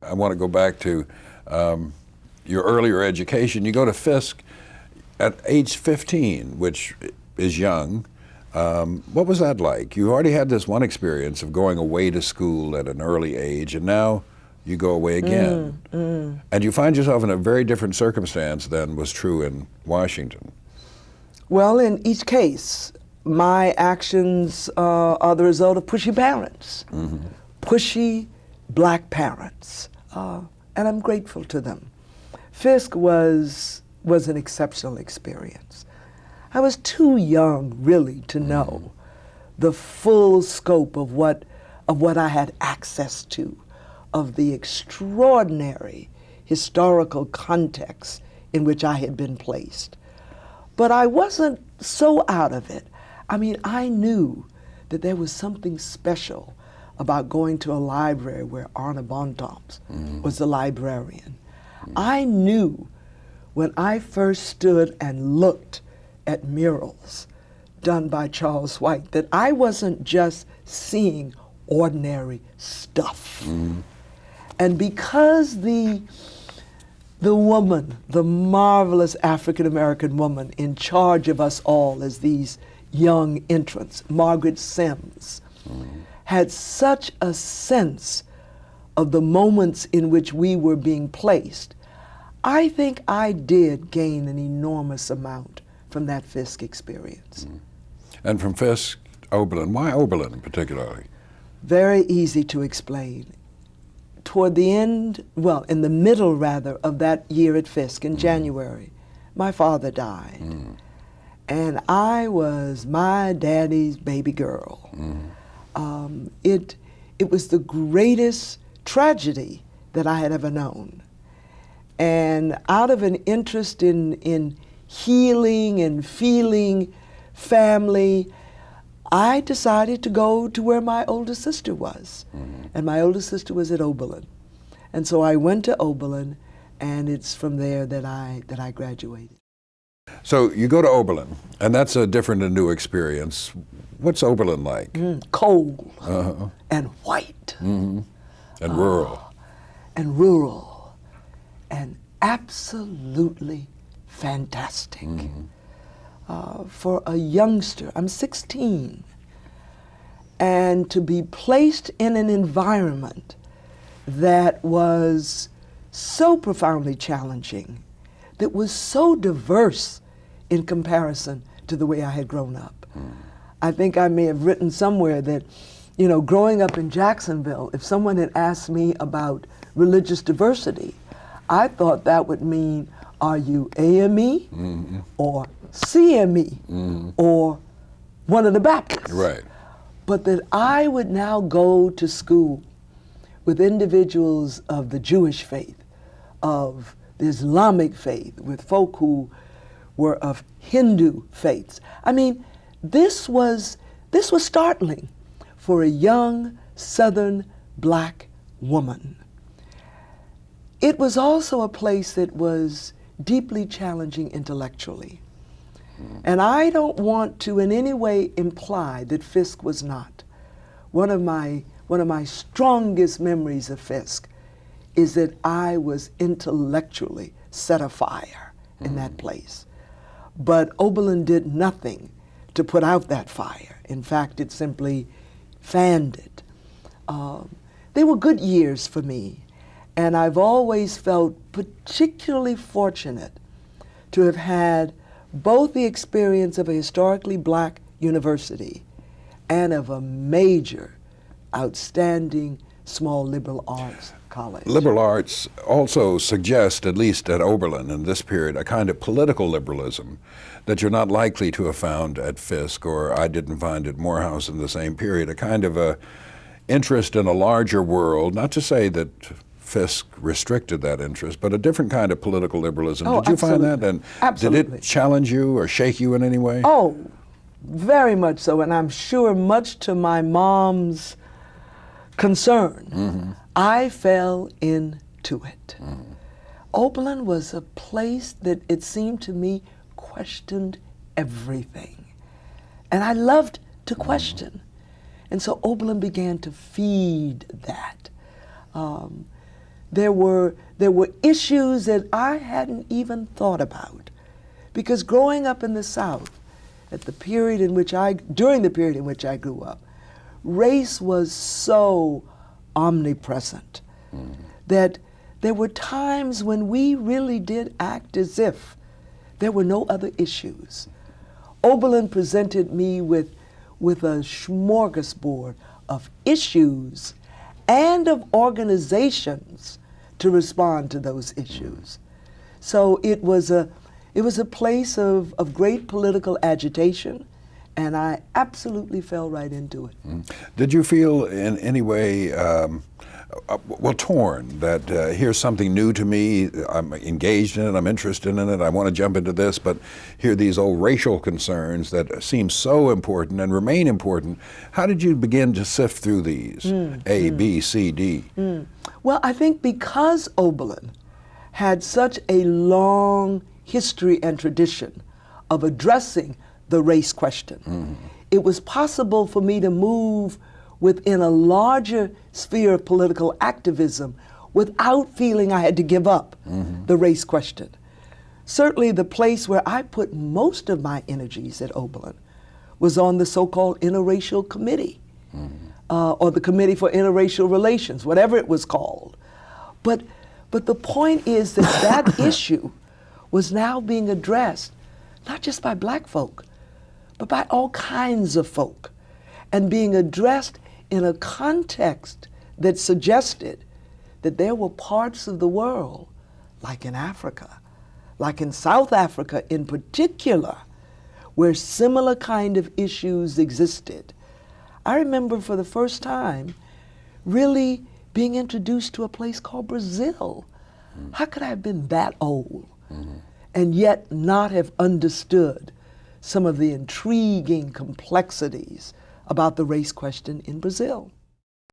I want to go back to your earlier education. You go to Fisk at age 15, which is young. What was that like? You already had this one experience of going away to school at an early age, and now you go away again. And you find yourself in a very different circumstance than was true in Washington. Well, in each case, my actions are the result of pushy parents, pushy black parents, and I'm grateful to them. Fisk was an exceptional experience. I was too young, really, to know the full scope of what I had access to, of the extraordinary historical context in which I had been placed. But I wasn't so out of it. I mean, I knew that there was something special about going to a library where Arne Bontemps was the librarian. I knew when I first stood and looked at murals done by Charles White that I wasn't just seeing ordinary stuff. And because the woman, the marvelous African-American woman in charge of us all as these young entrants, Margaret Sims, had such a sense of the moments in which we were being placed, I think I did gain an enormous amount from that Fisk experience. And from Fisk, Oberlin. Why Oberlin particularly? Very easy to explain. Toward the end, well, in the middle rather, of that year at Fisk in January, my father died. And I was my daddy's baby girl. It was the greatest tragedy that I had ever known. And out of an interest in healing and feeling family, I decided to go to where my older sister was. And my older sister was at Oberlin. And so I went to Oberlin, and it's from there that I graduated. So you go to Oberlin, and that's a different and new experience. What's Oberlin like? Cold and white. And rural. And rural. And absolutely fantastic. For a youngster, I'm 16, and to be placed in an environment that was so profoundly challenging, that was so diverse in comparison to the way I had grown up. I think I may have written somewhere that, you know, growing up in Jacksonville, if someone had asked me about religious diversity, I thought that would mean, are you AME or CME or one of the Baptists? Right. But that I would now go to school with individuals of the Jewish faith, of the Islamic faith, with folk who were of Hindu faiths. I mean, this was startling for a young Southern black woman. It was also a place that was deeply challenging intellectually. And I don't want to in any way imply that Fisk was not. One of my strongest memories of Fisk is that I was intellectually set afire in that place. But Oberlin did nothing to put out that fire. In fact, it simply fanned it. They were good years for me, and I've always felt particularly fortunate to have had both the experience of a historically black university and of a major, outstanding, small liberal arts college. Liberal arts also suggest, at least at Oberlin in this period, a kind of political liberalism that you're not likely to have found at Fisk, or I didn't find at Morehouse in the same period, a kind of a interest in a larger world, not to say that Fisk restricted that interest, but a different kind of political liberalism. Oh, did you find that? And absolutely. Did it challenge you or shake you in any way? Oh, very much so, and I'm sure much to my mom's concern, I fell into it. Oberlin was a place that it seemed to me questioned everything. And I loved to question. And so Oberlin began to feed that. there were issues that I hadn't even thought about. Because growing up in the South, during the period in which I grew up, race was so omnipresent that there were times when we really did act as if there were no other issues. Oberlin presented me with a smorgasbord of issues and of organizations to respond to those issues. So it was a place of great political agitation, and I absolutely fell right into it. Did you feel in any way, torn, that here's something new to me, I'm engaged in it, I'm interested in it, I want to jump into this, but here are these old racial concerns that seem so important and remain important. How did you begin to sift through these, A, B, C, D? Well, I think because Oberlin had such a long history and tradition of addressing the race question, it was possible for me to move within a larger sphere of political activism without feeling I had to give up the race question. Certainly the place where I put most of my energies at Oberlin was on the so-called Interracial Committee, or the Committee for Interracial Relations, whatever it was called. But the point is that that issue was now being addressed not just by black folk, but by all kinds of folk, and being addressed in a context that suggested that there were parts of the world, like in Africa, like in South Africa in particular, where similar kind of issues existed. I remember for the first time really being introduced to a place called Brazil. How could I have been that old and yet not have understood some of the intriguing complexities about the race question in Brazil?